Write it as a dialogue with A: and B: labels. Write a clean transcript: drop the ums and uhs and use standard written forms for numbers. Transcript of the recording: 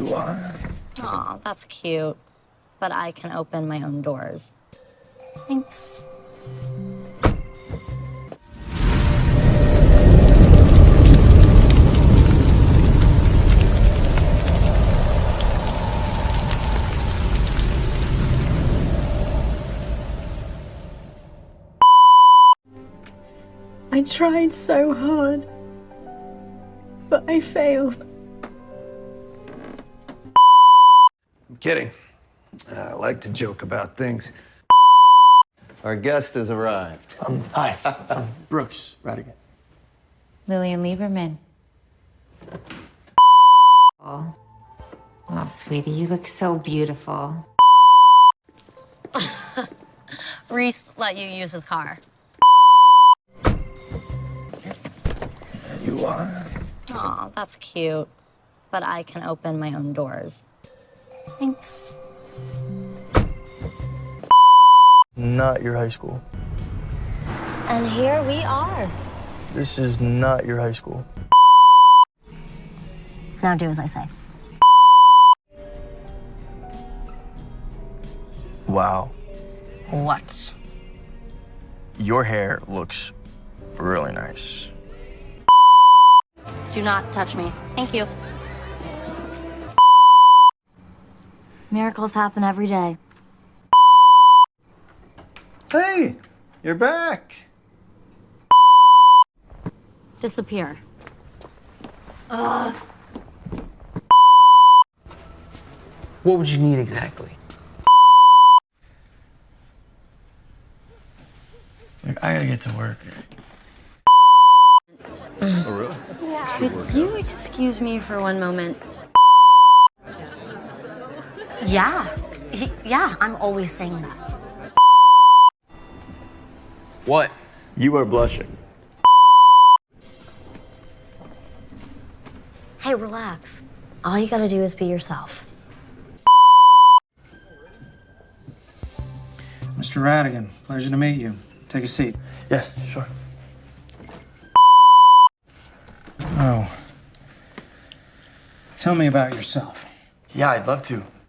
A: You are?
B: Aw, that's cute. But I can open my own doors. Thanks.
C: I tried so hard, but I failed.
A: I'm kidding. I like to joke about things.
D: Our guest has arrived.
E: Hi, I'm Brooks Radigan.
F: Lillian Lieberman. Oh, sweetie, you look so beautiful.
B: Reese let you use his car.
A: You are?
B: Aw, that's cute. But I can open my own doors. Thanks.
E: Not your high school.
B: And here we are.
E: This is not your high school.
B: Now do as I say.
E: Wow.
B: What?
E: Your hair looks really nice.
B: Do not touch me. Thank you. Miracles happen every day.
D: Hey, you're back.
B: Disappear.
E: What would you need exactly?
A: Look, I gotta get to work.
D: Oh, really?
C: Could you excuse me for one moment?
B: Yeah. Yeah, I'm always saying that.
E: What?
D: You are blushing.
B: Hey, relax. All you gotta do is be yourself.
G: Mr. Radigan, pleasure to meet you. Take a seat.
E: Yes, sure.
G: Oh. Tell me about yourself.
E: Yeah, I'd love to.